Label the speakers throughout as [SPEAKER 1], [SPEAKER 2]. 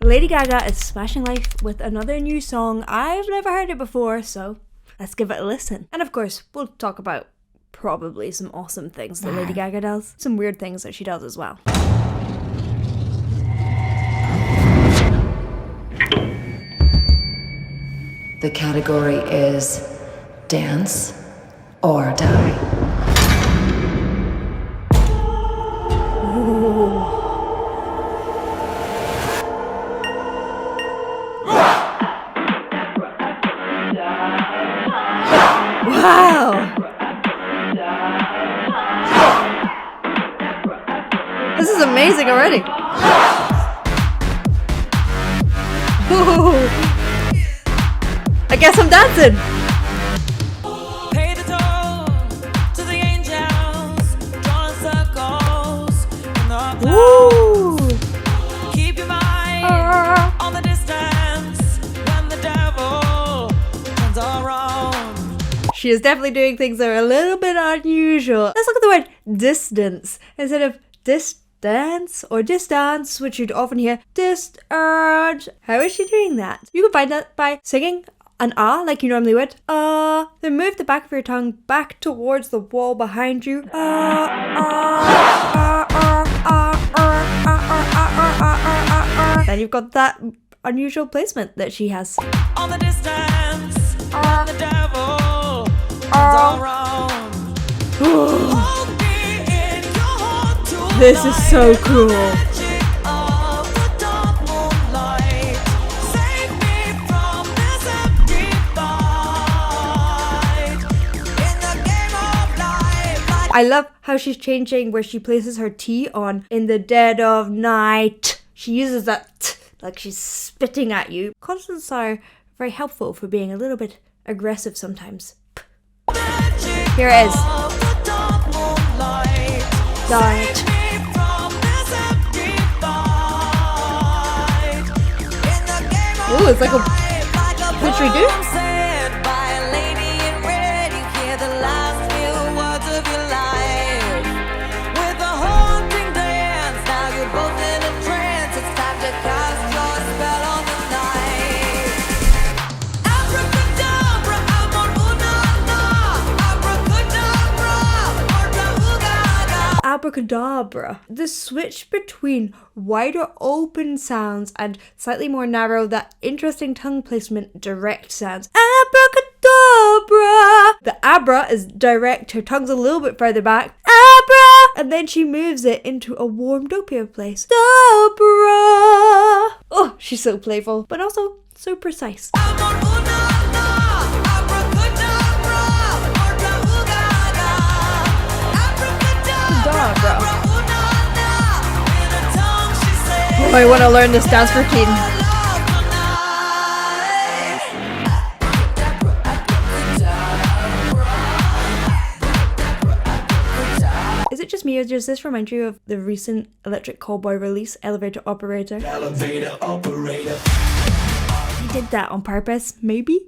[SPEAKER 1] Lady Gaga is smashing life with another new song. I've never heard it before, so let's give it a listen. And of course, we'll talk about probably some awesome things that Lady Gaga does. Some weird things that she does as well.
[SPEAKER 2] The category is Dance or Die.
[SPEAKER 1] Wow! This is amazing already. Ooh. I guess I'm dancing.
[SPEAKER 3] Pay the toll to the angels, drawing circles in the clouds. Keep your mind on the distance when the devil turns around.
[SPEAKER 1] She is definitely doing things that are a little bit unusual. Let's look at the word distance instead of distance or distance, which you'd often hear distance. How is she doing that? You can find that by singing an ah like you normally would. Then move the back of your tongue back towards the wall behind you. Then you've got that unusual placement that she has.
[SPEAKER 3] On the distance when the devil turns around. Hold me in your heart to
[SPEAKER 1] This is so cool. I love how she's changing where she places her T on in the dead of night. She uses that t like she's spitting at you. Consonants are very helpful for being a little bit aggressive sometimes. Here it is. Night. Ooh, it's like a didgeridoo. Abracadabra. The switch between wider open sounds and slightly more narrow, that interesting tongue placement, direct sounds. Abracadabra. The abra is direct, her tongue's a little bit further back. Abra! And then she moves it into a warm, dopier place. Dabra! Oh, she's so playful, but also so precise. Oh, I want to learn this dance routine. Is it just me or does this remind you of the recent Electric Callboy release, Elevator Operator?
[SPEAKER 4] Elevator Operator.
[SPEAKER 1] They did that on purpose, maybe?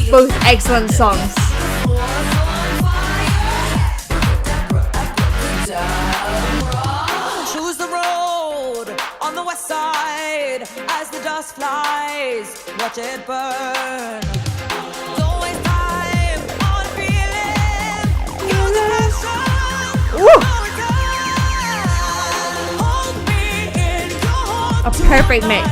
[SPEAKER 1] Both excellent songs.
[SPEAKER 3] Choose the road on the west side as the dust flies. Watch it burn. Don't waste time on feeling. Use the passion. Hold me in your heart.
[SPEAKER 1] A perfect mix.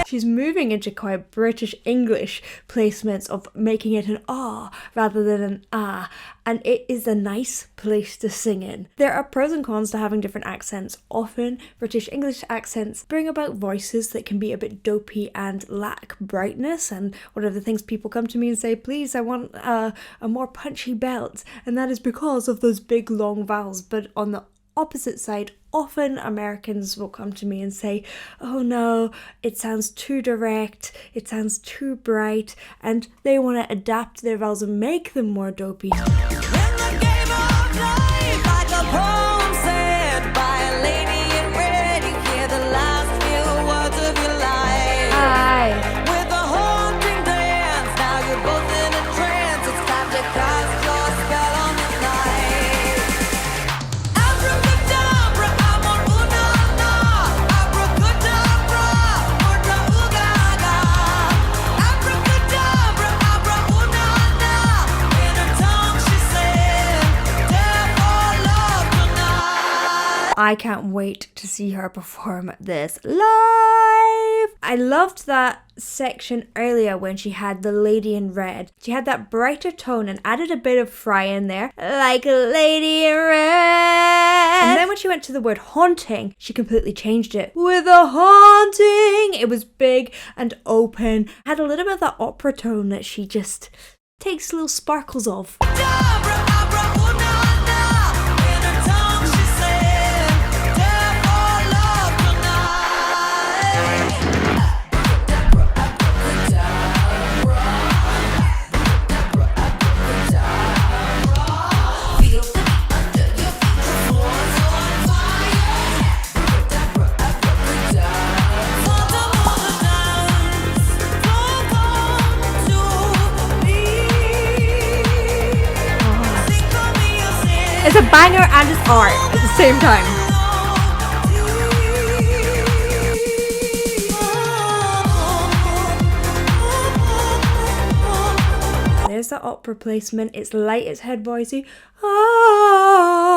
[SPEAKER 1] She's moving into quite British English placements of making it an ah rather than an ah, and it is a nice place to sing in. There are pros and cons to having different accents. Often British English accents bring about voices that can be a bit dopey and lack brightness, and one of the things people come to me and say, please, I want a more punchy belt, and that is because of those big long vowels. But on the opposite side, often Americans will come to me and say, oh no, it sounds too direct, it sounds too bright, and they want to adapt their vowels and make them more dopey. I can't wait to see her perform this live. I loved that section earlier when she had the lady in red. She had that brighter tone and added a bit of Fry in there, like a lady in red. And then when she went to the word haunting, she completely changed it. With a haunting, it was big and open, had a little bit of that opera tone that she just takes little sparkles of. It's a banger and it's art at the same time. There's the opera placement. It's light, it's head voicey. Ah.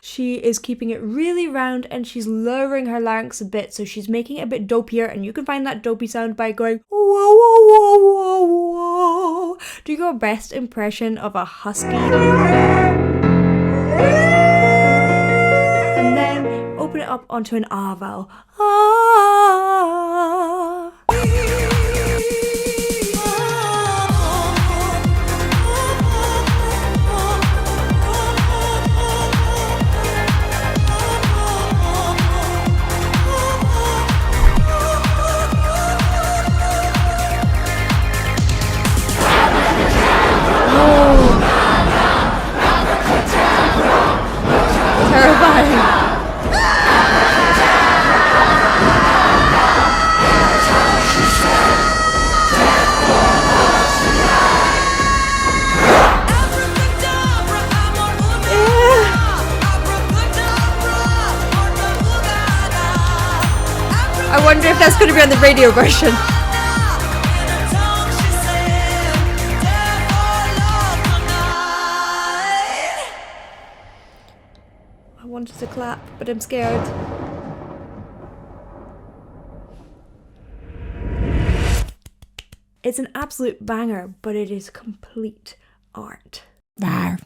[SPEAKER 1] She is keeping it really round and she's lowering her larynx a bit, so she's making it a bit dopier, and you can find that dopey sound by going whoa, whoa, whoa, whoa, whoa. Do your best impression of a husky. And then open it up onto an ah vowel. Ah. Terrifying. I wonder if that's going to be on the radio version. I wanted to clap, but I'm scared. It's an absolute banger, but it is complete art. There.